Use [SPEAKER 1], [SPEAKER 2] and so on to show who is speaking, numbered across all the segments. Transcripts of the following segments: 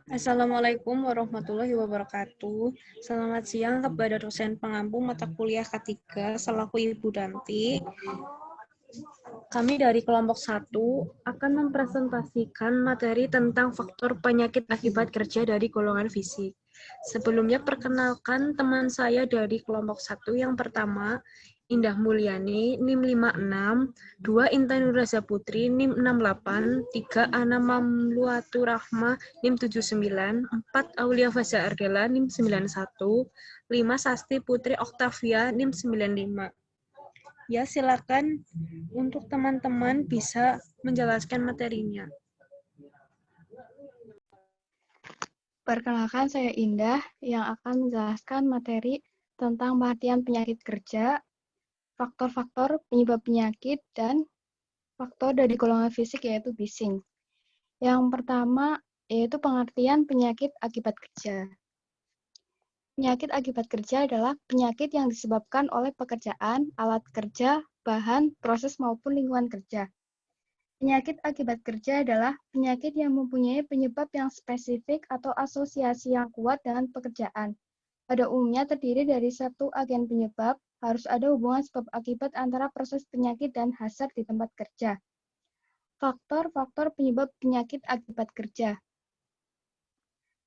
[SPEAKER 1] Assalamualaikum warahmatullahi wabarakatuh. Selamat siang kepada dosen pengampu mata kuliah K3 selaku Ibu Danti. Kami dari kelompok 1 akan mempresentasikan materi tentang faktor penyakit akibat kerja dari golongan fisik. Sebelumnya perkenalkan teman saya dari kelompok 1 yang pertama, Indah Mulyani, NIM 56, 2 Intan Nuraza Putri, NIM 68, 3 Ana Mamluatu Rahma, NIM 79, 4 Aulia Faza Ardela, NIM 91, 5 Sasti Putri Oktavia, NIM 95. Ya, silakan untuk teman-teman bisa menjelaskan materinya.
[SPEAKER 2] Perkenalkan, saya Indah yang akan menjelaskan materi tentang pengertian penyakit kerja, faktor-faktor penyebab penyakit, dan faktor dari golongan fisik yaitu bising. Yang pertama yaitu pengertian penyakit akibat kerja. Penyakit akibat kerja adalah penyakit yang disebabkan oleh pekerjaan, alat kerja, bahan, proses maupun lingkungan kerja. Penyakit akibat kerja adalah penyakit yang mempunyai penyebab yang spesifik atau asosiasi yang kuat dengan pekerjaan. Pada umumnya terdiri dari satu agen penyebab, harus ada hubungan sebab akibat antara proses penyakit dan hazard di tempat kerja. Faktor-faktor penyebab penyakit akibat kerja.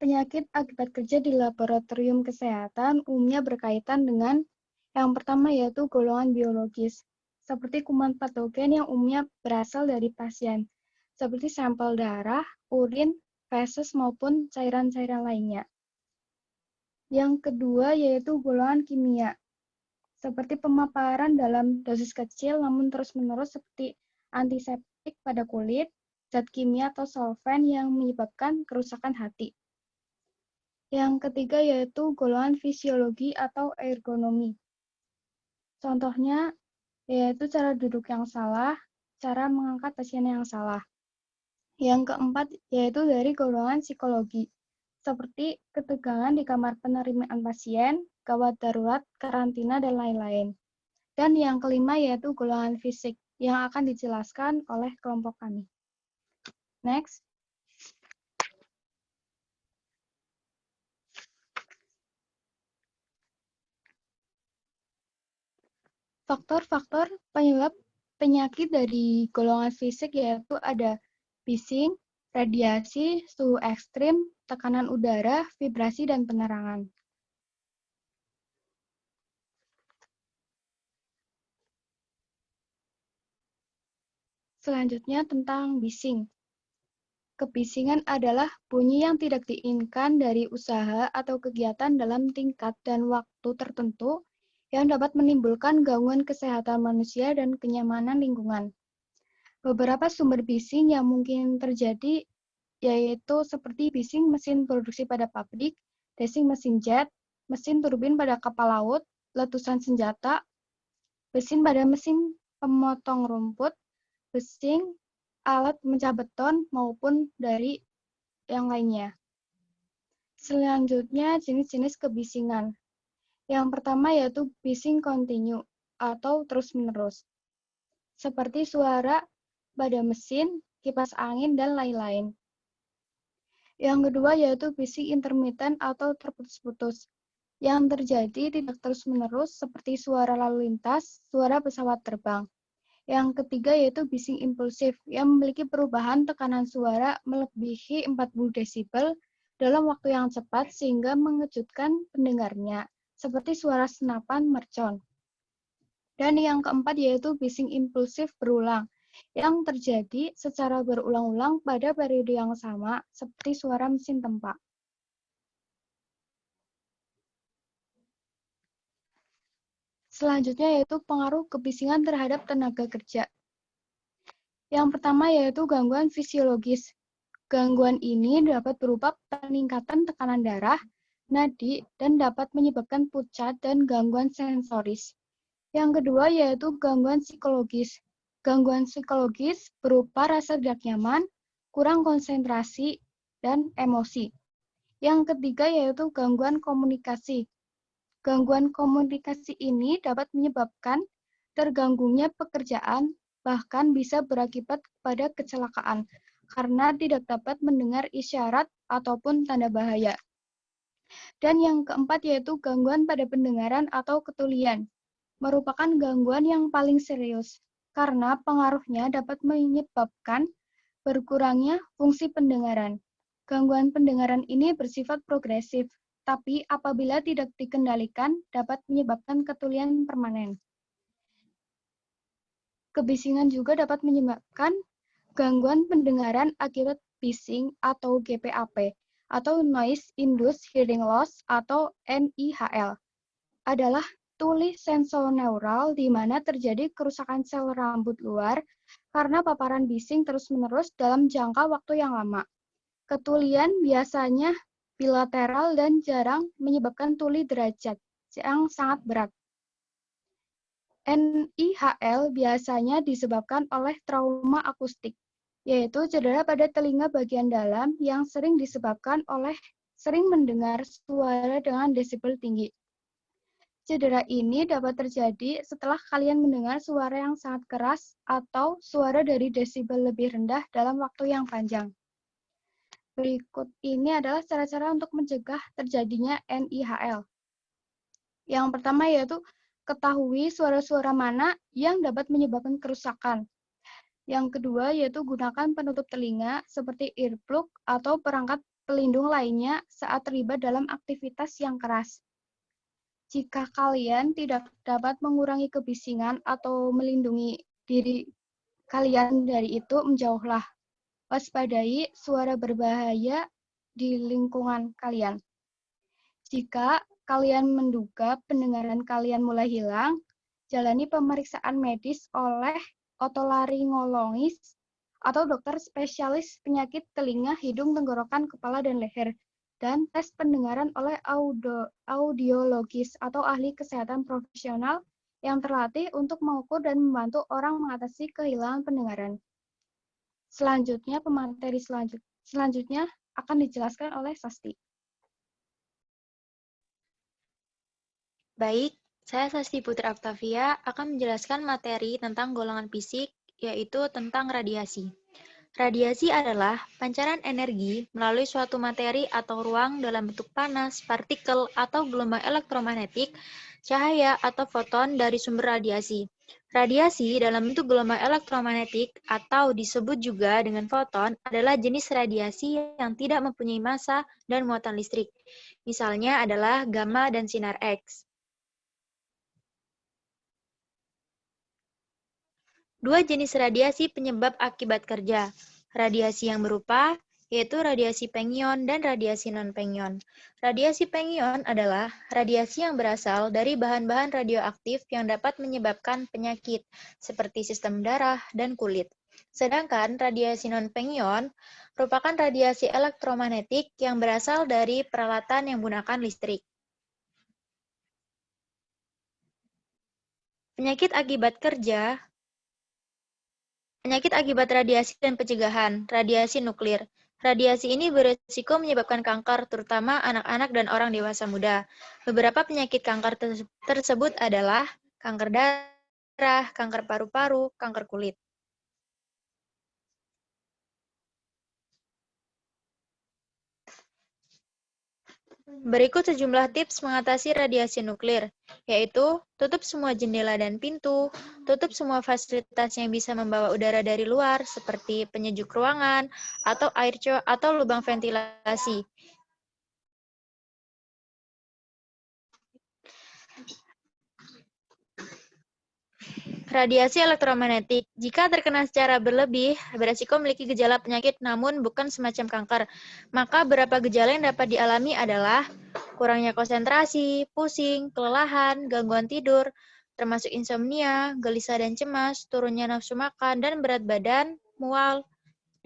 [SPEAKER 2] Penyakit akibat kerja di laboratorium kesehatan umumnya berkaitan dengan yang pertama yaitu golongan biologis, seperti kuman patogen yang umumnya berasal dari pasien, seperti sampel darah, urin, feses maupun cairan-cairan lainnya. Yang kedua yaitu golongan kimia, seperti pemaparan dalam dosis kecil namun terus-menerus seperti antiseptik pada kulit, zat kimia atau solvent yang menyebabkan kerusakan hati. Yang ketiga yaitu golongan fisiologi atau ergonomi. Contohnya yaitu cara duduk yang salah, cara mengangkat pasien yang salah. Yang keempat yaitu dari golongan psikologi, seperti ketegangan di kamar penerimaan pasien, gawat darurat, karantina, dan lain-lain. Dan yang kelima yaitu golongan fisik, yang akan dijelaskan oleh kelompok kami. Next. Faktor-faktor penyebab penyakit dari golongan fisik yaitu ada bising, radiasi, suhu ekstrim, tekanan udara, vibrasi, dan penerangan. Selanjutnya tentang bising. Kebisingan adalah bunyi yang tidak diinginkan dari usaha atau kegiatan dalam tingkat dan waktu tertentu yang dapat menimbulkan gangguan kesehatan manusia dan kenyamanan lingkungan. Beberapa sumber bising yang mungkin terjadi yaitu seperti bising mesin produksi pada pabrik, racing mesin jet, mesin turbin pada kapal laut, letusan senjata, bising pada mesin pemotong rumput, bising alat memecah beton maupun dari yang lainnya. Selanjutnya jenis-jenis kebisingan. Yang pertama yaitu bising kontinu atau terus-menerus, seperti suara pada mesin, kipas angin, dan lain-lain. Yang kedua yaitu bising intermiten atau terputus-putus, yang terjadi tidak terus-menerus seperti suara lalu lintas, suara pesawat terbang. Yang ketiga yaitu bising impulsif, yang memiliki perubahan tekanan suara melebihi 40 desibel dalam waktu yang cepat sehingga mengejutkan pendengarnya, seperti suara senapan mercon. Dan yang keempat yaitu bising impulsif berulang, yang terjadi secara berulang-ulang pada periode yang sama, seperti suara mesin tempa. Selanjutnya yaitu pengaruh kebisingan terhadap tenaga kerja. Yang pertama yaitu gangguan fisiologis. Gangguan ini dapat berupa peningkatan tekanan darah, nadi, dan dapat menyebabkan pucat dan gangguan sensoris. Yang kedua yaitu gangguan psikologis. Gangguan psikologis berupa rasa tidak nyaman, kurang konsentrasi, dan emosi. Yang ketiga yaitu gangguan komunikasi. Gangguan komunikasi ini dapat menyebabkan terganggunya pekerjaan, bahkan bisa berakibat pada kecelakaan, karena tidak dapat mendengar isyarat ataupun tanda bahaya. Dan yang keempat yaitu gangguan pada pendengaran atau ketulian, merupakan gangguan yang paling serius, karena pengaruhnya dapat menyebabkan berkurangnya fungsi pendengaran. Gangguan pendengaran ini bersifat progresif, tapi apabila tidak dikendalikan dapat menyebabkan ketulian permanen. Kebisingan juga dapat menyebabkan gangguan pendengaran akibat bising atau GPAP, atau Noise Induced Hearing Loss atau NIHL. Adalah tuli sensorineural di mana terjadi kerusakan sel rambut luar karena paparan bising terus-menerus dalam jangka waktu yang lama. Ketulian biasanya bilateral dan jarang menyebabkan tuli derajat yang sangat berat. NIHL biasanya disebabkan oleh trauma akustik, yaitu cedera pada telinga bagian dalam yang sering disebabkan oleh sering mendengar suara dengan desibel tinggi. Cedera ini dapat terjadi setelah kalian mendengar suara yang sangat keras atau suara dari desibel lebih rendah dalam waktu yang panjang. Berikut ini adalah cara-cara untuk mencegah terjadinya NIHL. Yang pertama yaitu ketahui suara-suara mana yang dapat menyebabkan kerusakan. Yang kedua yaitu gunakan penutup telinga seperti earplug atau perangkat pelindung lainnya saat terlibat dalam aktivitas yang keras. Jika kalian tidak dapat mengurangi kebisingan atau melindungi diri kalian dari itu, menjauhlah. Waspadai suara berbahaya di lingkungan kalian. Jika kalian menduga pendengaran kalian mulai hilang, jalani pemeriksaan medis oleh otolaryngologis atau dokter spesialis penyakit telinga, hidung, tenggorokan, kepala, dan leher, dan tes pendengaran oleh audiologis atau ahli kesehatan profesional yang terlatih untuk mengukur dan membantu orang mengatasi kehilangan pendengaran. Selanjutnya, pemateri selanjutnya akan dijelaskan oleh Sasti.
[SPEAKER 3] Baik, saya Sasti Putri Octavia akan menjelaskan materi tentang golongan fisik, yaitu tentang radiasi. Radiasi adalah pancaran energi melalui suatu materi atau ruang dalam bentuk panas, partikel, atau gelombang elektromagnetik, cahaya, atau foton dari sumber radiasi. Radiasi dalam bentuk gelombang elektromagnetik atau disebut juga dengan foton adalah jenis radiasi yang tidak mempunyai massa dan muatan listrik. Misalnya adalah gamma dan sinar X. Dua jenis radiasi penyebab akibat kerja. Radiasi yang berupa, yaitu radiasi pengion dan radiasi non-pengion. Radiasi pengion adalah radiasi yang berasal dari bahan-bahan radioaktif yang dapat menyebabkan penyakit, seperti sistem darah dan kulit. Sedangkan radiasi non-pengion merupakan radiasi elektromagnetik yang berasal dari peralatan yang menggunakan listrik. Penyakit akibat radiasi dan pencegahan, radiasi nuklir. Radiasi ini berisiko menyebabkan kanker, terutama anak-anak dan orang dewasa muda. Beberapa penyakit kanker tersebut adalah kanker darah, kanker paru-paru, kanker kulit. Berikut sejumlah tips mengatasi radiasi nuklir, yaitu tutup semua jendela dan pintu, tutup semua fasilitas yang bisa membawa udara dari luar, seperti penyejuk ruangan, atau air atau lubang ventilasi. Radiasi elektromagnetik, jika terkena secara berlebih, beresiko memiliki gejala penyakit namun bukan semacam kanker. Maka beberapa gejala yang dapat dialami adalah kurangnya konsentrasi, pusing, kelelahan, gangguan tidur, termasuk insomnia, gelisah dan cemas, turunnya nafsu makan, dan berat badan, mual,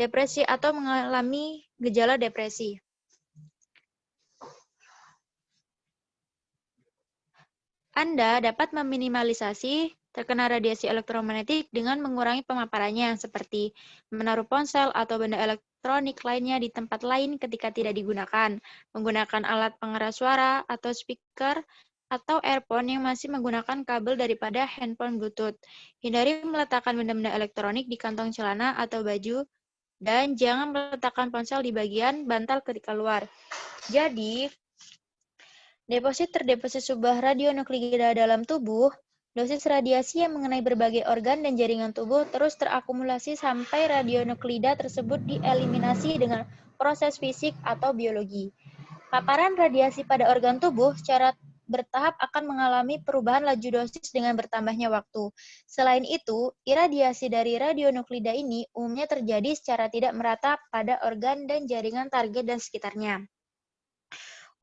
[SPEAKER 3] depresi, atau mengalami gejala depresi. Anda dapat meminimalisasi terkena radiasi elektromagnetik dengan mengurangi pemaparannya, seperti menaruh ponsel atau benda elektronik lainnya di tempat lain ketika tidak digunakan, menggunakan alat pengeras suara atau speaker, atau earphone yang masih menggunakan kabel daripada handphone Bluetooth. Hindari meletakkan benda-benda elektronik di kantong celana atau baju Dan jangan meletakkan ponsel di bagian bantal ketika keluar. Jadi, deposit terdeposit sebuah radionuklida dalam tubuh, dosis radiasi yang mengenai berbagai organ dan jaringan tubuh terus terakumulasi sampai radionuklida tersebut dieliminasi dengan proses fisik atau biologi. Paparan radiasi pada organ tubuh secara bertahap akan mengalami perubahan laju dosis dengan bertambahnya waktu. Selain itu, iradiasi dari radionuklida ini umumnya terjadi secara tidak merata pada organ dan jaringan target dan sekitarnya.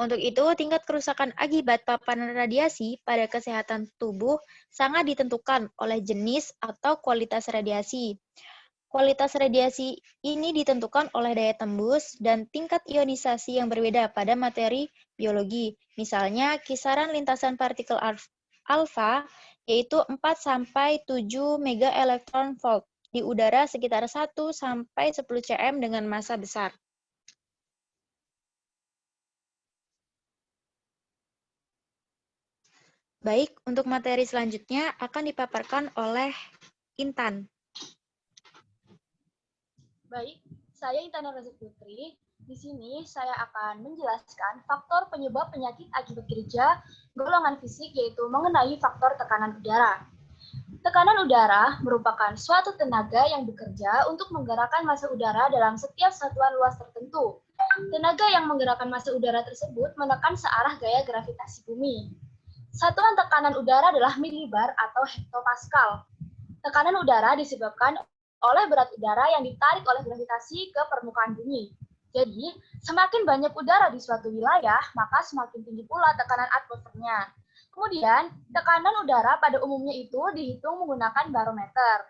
[SPEAKER 3] Untuk itu, tingkat kerusakan akibat paparan radiasi pada kesehatan tubuh sangat ditentukan oleh jenis atau kualitas radiasi. Kualitas radiasi ini ditentukan oleh daya tembus dan tingkat ionisasi yang berbeda pada materi biologi. Misalnya, kisaran lintasan partikel alfa yaitu 4-7 megaelektron-volt di udara sekitar 1-10 cm dengan massa besar. Baik, untuk materi selanjutnya akan dipaparkan oleh Intan.
[SPEAKER 4] Baik, saya Intan Nurhazak Putri. Di sini saya akan menjelaskan faktor penyebab penyakit akibat kerja golongan fisik, yaitu mengenai faktor tekanan udara. Tekanan udara merupakan suatu tenaga yang bekerja untuk menggerakkan massa udara dalam setiap satuan luas tertentu. Tenaga yang menggerakkan massa udara tersebut menekan searah gaya gravitasi bumi. Satuan tekanan udara adalah milibar atau hektopascal. Tekanan udara disebabkan oleh berat udara yang ditarik oleh gravitasi ke permukaan bumi. Jadi, semakin banyak udara di suatu wilayah, maka semakin tinggi pula tekanan atmosfernya. Kemudian, tekanan udara pada umumnya itu dihitung menggunakan barometer.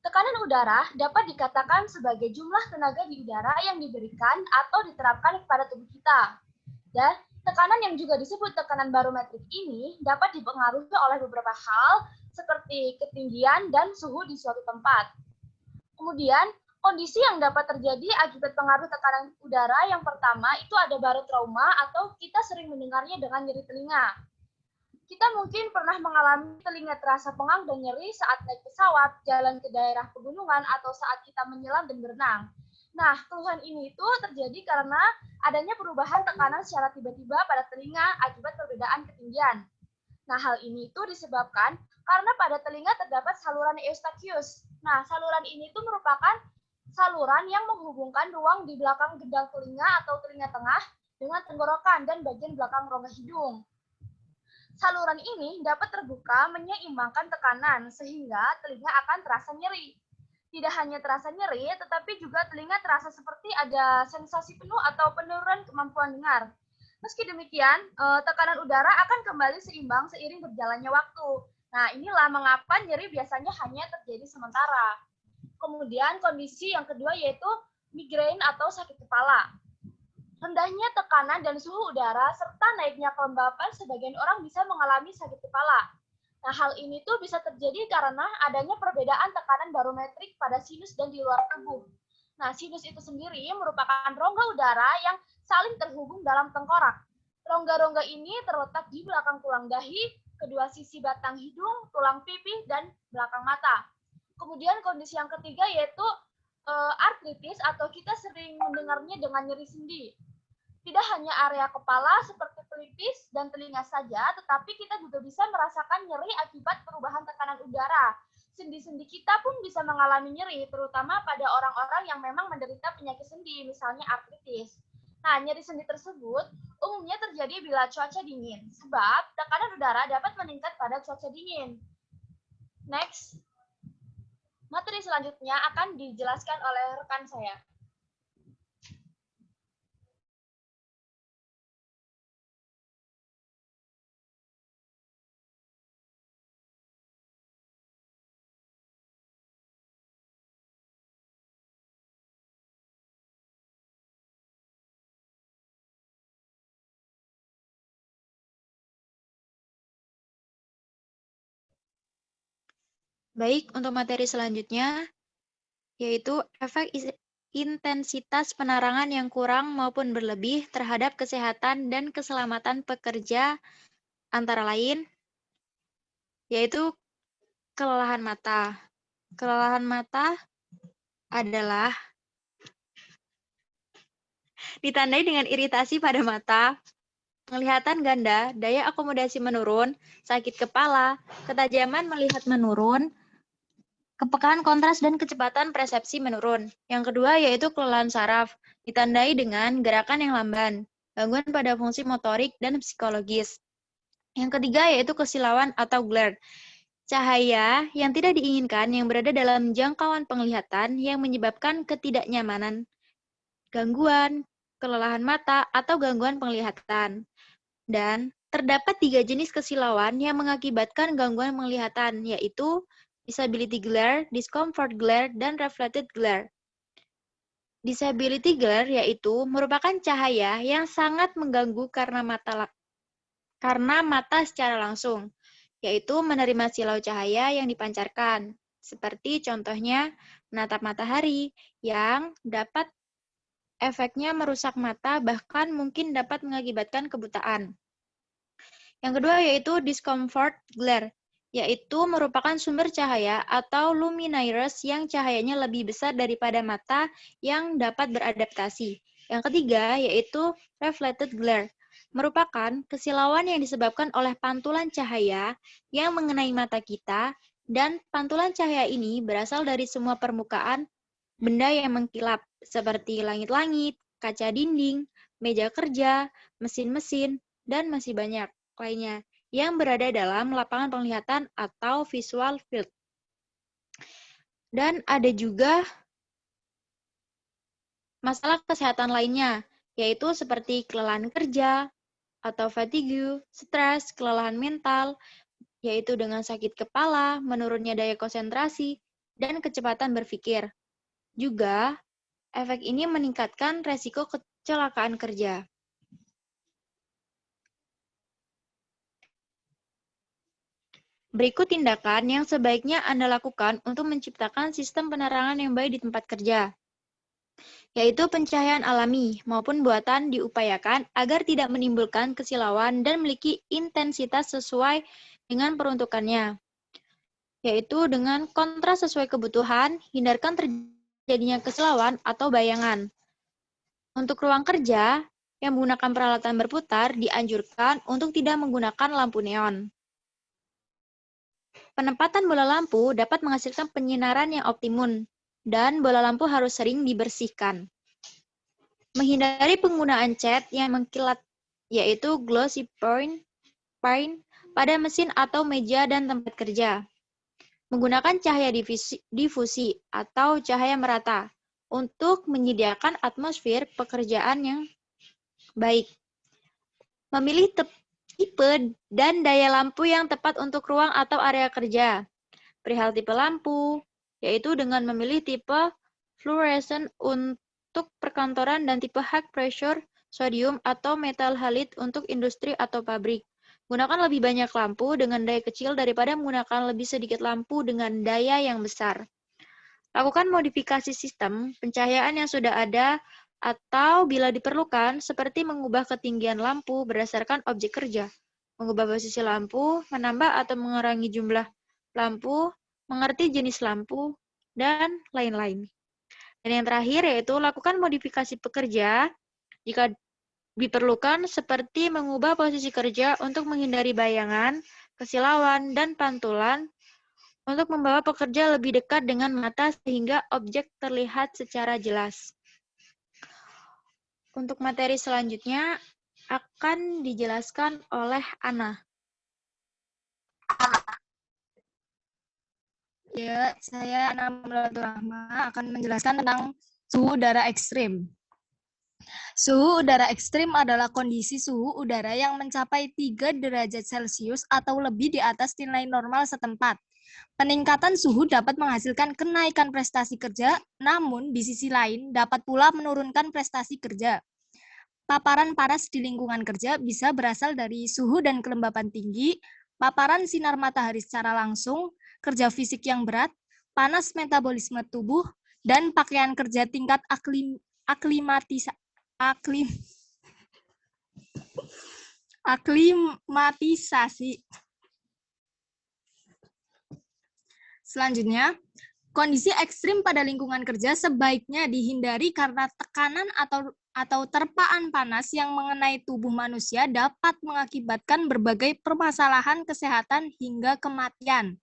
[SPEAKER 4] Tekanan udara dapat dikatakan sebagai jumlah tenaga di udara yang diberikan atau diterapkan kepada tubuh kita. Dan tekanan yang juga disebut tekanan barometrik ini dapat dipengaruhi oleh beberapa hal seperti ketinggian dan suhu di suatu tempat. Kemudian, kondisi yang dapat terjadi akibat pengaruh tekanan udara yang pertama itu ada barotrauma atau kita sering mendengarnya dengan nyeri telinga. Kita mungkin pernah mengalami telinga terasa pengang dan nyeri saat naik pesawat, jalan ke daerah pegunungan, atau saat kita menyelam dan berenang. Nah, keluhan ini itu terjadi karena adanya perubahan tekanan secara tiba-tiba pada telinga akibat perbedaan ketinggian. Nah, hal ini itu disebabkan karena pada telinga terdapat saluran eustachius. Nah, saluran ini itu merupakan saluran yang menghubungkan ruang di belakang gendang telinga atau telinga tengah dengan tenggorokan dan bagian belakang rongga hidung. Saluran ini dapat terbuka menyeimbangkan tekanan sehingga telinga akan terasa nyeri. Tidak hanya terasa nyeri, tetapi juga telinga terasa seperti ada sensasi penuh atau penurunan kemampuan dengar. Meski demikian, tekanan udara akan kembali seimbang seiring berjalannya waktu. Nah, inilah mengapa nyeri biasanya hanya terjadi sementara. Kemudian kondisi yang kedua yaitu migrain atau sakit kepala. Rendahnya tekanan dan suhu udara serta naiknya kelembapan, sebagian orang bisa mengalami sakit kepala. Nah, hal ini tuh bisa terjadi karena adanya perbedaan tekanan barometrik pada sinus dan di luar tubuh. Nah, sinus itu sendiri merupakan rongga udara yang saling terhubung dalam tengkorak. Rongga-rongga ini terletak di belakang tulang dahi, kedua sisi batang hidung, tulang pipi, dan belakang mata. Kemudian kondisi yang ketiga yaitu artritis atau kita sering mendengarnya dengan nyeri sendi. Tidak hanya area kepala seperti pelipis dan telinga saja, tetapi kita juga bisa merasakan nyeri akibat perubahan tekanan udara. Sendi-sendi kita pun bisa mengalami nyeri, terutama pada orang-orang yang memang menderita penyakit sendi, misalnya artritis. Nah, nyeri sendi tersebut umumnya terjadi bila cuaca dingin, sebab tekanan udara dapat meningkat pada cuaca dingin. Next. Materi selanjutnya akan dijelaskan oleh rekan saya.
[SPEAKER 3] Baik, untuk materi selanjutnya, yaitu efek intensitas penerangan yang kurang maupun berlebih terhadap kesehatan dan keselamatan pekerja, antara lain, yaitu kelelahan mata. Kelelahan mata adalah ditandai dengan iritasi pada mata, penglihatan ganda, daya akomodasi menurun, sakit kepala, ketajaman melihat menurun, kepekaan kontras dan kecepatan persepsi menurun. Yang kedua yaitu kelelahan saraf, ditandai dengan gerakan yang lamban, gangguan pada fungsi motorik dan psikologis. Yang ketiga yaitu kesilauan atau glare, cahaya yang tidak diinginkan yang berada dalam jangkauan penglihatan yang menyebabkan ketidaknyamanan, gangguan, kelelahan mata, atau gangguan penglihatan. Dan terdapat 3 jenis kesilauan yang mengakibatkan gangguan penglihatan, yaitu disability glare, discomfort glare, dan reflected glare. Disability glare yaitu merupakan cahaya yang sangat mengganggu karena mata secara langsung, yaitu menerima silau cahaya yang dipancarkan, seperti contohnya menatap matahari yang dapat efeknya merusak mata, bahkan mungkin dapat mengakibatkan kebutaan. Yang kedua yaitu discomfort glare, yaitu merupakan sumber cahaya atau lumineers yang cahayanya lebih besar daripada mata yang dapat beradaptasi. Yang ketiga yaitu reflected glare, merupakan kesilauan yang disebabkan oleh pantulan cahaya yang mengenai mata kita, dan pantulan cahaya ini berasal dari semua permukaan benda yang mengkilap, seperti langit-langit, kaca dinding, meja kerja, mesin-mesin, dan masih banyak lainnya yang berada dalam lapangan penglihatan atau visual field. Dan ada juga masalah kesehatan lainnya, yaitu seperti kelelahan kerja atau fatigue, stres, kelelahan mental, yaitu dengan sakit kepala, menurunnya daya konsentrasi, dan kecepatan berpikir. Juga, efek ini meningkatkan resiko kecelakaan kerja. Berikut tindakan yang sebaiknya Anda lakukan untuk menciptakan sistem penerangan yang baik di tempat kerja, yaitu pencahayaan alami maupun buatan diupayakan agar tidak menimbulkan kesilauan dan memiliki intensitas sesuai dengan peruntukannya, yaitu dengan kontras sesuai kebutuhan, hindarkan terjadinya kesilauan atau bayangan. Untuk ruang kerja yang menggunakan peralatan berputar, dianjurkan untuk tidak menggunakan lampu neon. Penempatan bola lampu dapat menghasilkan penyinaran yang optimum, dan bola lampu harus sering dibersihkan. Menghindari penggunaan cat yang mengkilat, yaitu glossy paint pada mesin atau meja dan tempat kerja. Menggunakan cahaya difusi atau cahaya merata untuk menyediakan atmosfer pekerjaan yang baik. Memilih tipe dan daya lampu yang tepat untuk ruang atau area kerja. Perihal tipe lampu, yaitu dengan memilih tipe fluorescent untuk perkantoran dan tipe high pressure sodium atau metal halide untuk industri atau pabrik. Gunakan lebih banyak lampu dengan daya kecil daripada menggunakan lebih sedikit lampu dengan daya yang besar. Lakukan modifikasi sistem pencahayaan yang sudah ada atau bila diperlukan, seperti mengubah ketinggian lampu berdasarkan objek kerja, mengubah posisi lampu, menambah atau mengurangi jumlah lampu, mengerti jenis lampu, dan lain-lain. Dan yang terakhir yaitu lakukan modifikasi pekerja jika diperlukan, seperti mengubah posisi kerja untuk menghindari bayangan, kesilauan, dan pantulan, untuk membawa pekerja lebih dekat dengan mata sehingga objek terlihat secara jelas. Untuk materi selanjutnya akan dijelaskan oleh Ana.
[SPEAKER 5] Ya, saya Ana Mulatul Rahma akan menjelaskan tentang suhu udara ekstrim. Suhu udara ekstrim adalah kondisi suhu udara yang mencapai 3 derajat Celcius atau lebih di atas nilai normal setempat. Peningkatan suhu dapat menghasilkan kenaikan prestasi kerja, namun di sisi lain dapat pula menurunkan prestasi kerja. Paparan panas di lingkungan kerja bisa berasal dari suhu dan kelembapan tinggi, paparan sinar matahari secara langsung, kerja fisik yang berat, panas metabolisme tubuh, dan pakaian kerja tingkat aklimatisasi. Selanjutnya, Kondisi ekstrim pada lingkungan kerja sebaiknya dihindari karena tekanan atau terpaan panas yang mengenai tubuh manusia dapat mengakibatkan berbagai permasalahan kesehatan hingga kematian.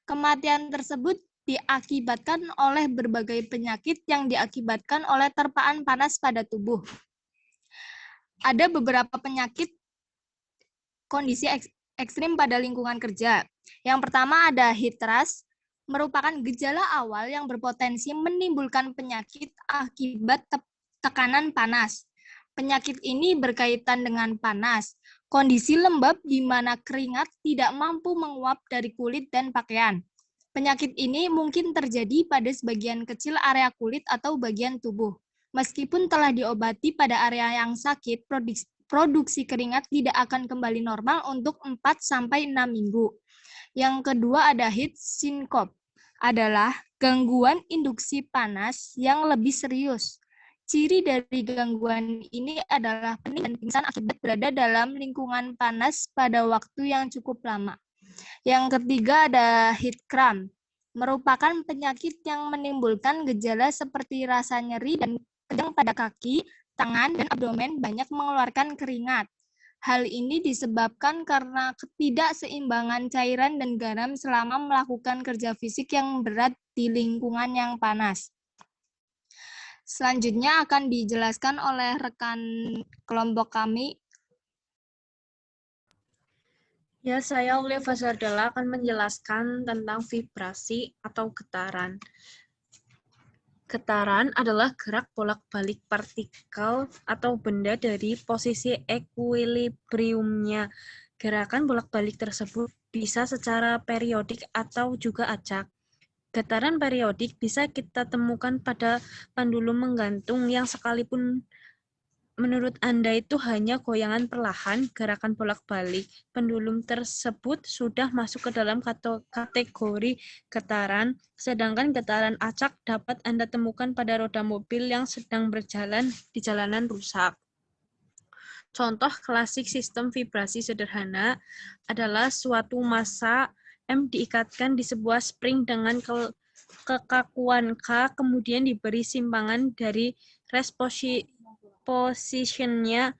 [SPEAKER 5] Kematian tersebut diakibatkan oleh berbagai penyakit yang diakibatkan oleh terpaan panas pada tubuh. Ada beberapa penyakit kondisi ekstrim pada lingkungan kerja. Yang pertama ada heat rash, merupakan gejala awal yang berpotensi menimbulkan penyakit akibat tekanan panas. Penyakit ini berkaitan dengan panas, kondisi lembab di mana keringat tidak mampu menguap dari kulit dan pakaian. Penyakit ini mungkin terjadi pada sebagian kecil area kulit atau bagian tubuh. Meskipun telah diobati pada area yang sakit, produksi keringat tidak akan kembali normal untuk 4-6 minggu. Yang kedua ada heat syncope, adalah gangguan induksi panas yang lebih serius. Ciri dari gangguan ini adalah pening dan pingsan akibat berada dalam lingkungan panas pada waktu yang cukup lama. Yang ketiga ada heat cramp, merupakan penyakit yang menimbulkan gejala seperti rasa nyeri dan kejang pada kaki, tangan, dan abdomen, banyak mengeluarkan keringat. Hal ini disebabkan karena ketidakseimbangan cairan dan garam selama melakukan kerja fisik yang berat di lingkungan yang panas. Selanjutnya akan dijelaskan oleh rekan kelompok kami.
[SPEAKER 1] Ya, saya Oliva Sardella akan menjelaskan tentang vibrasi atau getaran. Getaran adalah gerak bolak-balik partikel atau benda dari posisi ekuilibriumnya. Gerakan bolak-balik tersebut bisa secara periodik atau juga acak. Getaran periodik bisa kita temukan pada pendulum menggantung yang sekalipun menurut Anda itu hanya goyangan perlahan, gerakan bolak-balik. Pendulum tersebut sudah masuk ke dalam kategori getaran, sedangkan getaran acak dapat Anda temukan pada roda mobil yang sedang berjalan di jalanan rusak. Contoh klasik sistem vibrasi sederhana adalah suatu massa M diikatkan di sebuah spring dengan kekakuan K, kemudian diberi simpangan dari positionnya,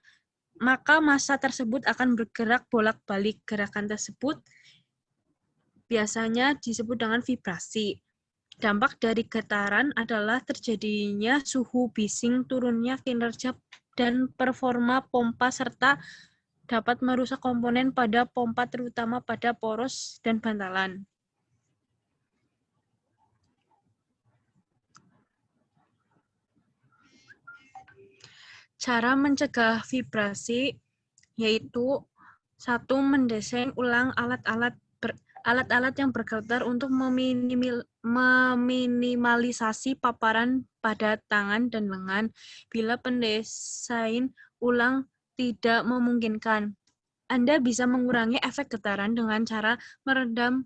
[SPEAKER 1] maka massa tersebut akan bergerak bolak-balik. Gerakan tersebut biasanya disebut dengan vibrasi. Dampak dari getaran adalah terjadinya suhu bising, turunnya kinerja dan performa pompa, serta dapat merusak komponen pada pompa terutama pada poros dan bantalan. Cara mencegah vibrasi yaitu 1. Mendesain ulang alat-alat yang bergetar untuk meminimalisasi paparan pada tangan dan lengan bila pendesain ulang tidak memungkinkan. Anda bisa mengurangi efek getaran dengan cara meredam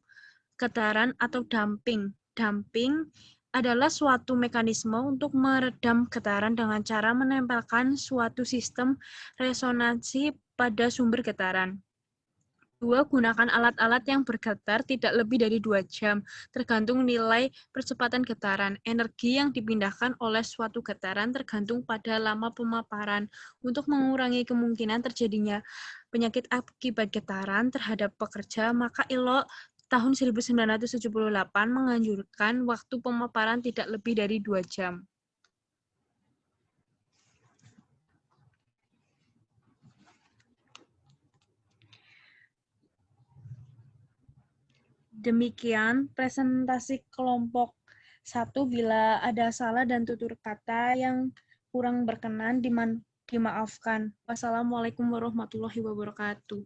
[SPEAKER 1] getaran atau damping. Damping adalah suatu mekanisme untuk meredam getaran dengan cara menempelkan suatu sistem resonansi pada sumber getaran. 2. Gunakan alat-alat yang bergetar tidak lebih dari 2 jam, tergantung nilai percepatan getaran. Energi yang dipindahkan oleh suatu getaran tergantung pada lama pemaparan. Untuk mengurangi kemungkinan terjadinya penyakit akibat getaran terhadap pekerja, maka ILO tahun 1978 menganjurkan waktu pemaparan tidak lebih dari 2 jam. Demikian presentasi kelompok 1. Bila ada salah dan tutur kata yang kurang berkenan, dimaafkan. Wassalamualaikum warahmatullahi wabarakatuh.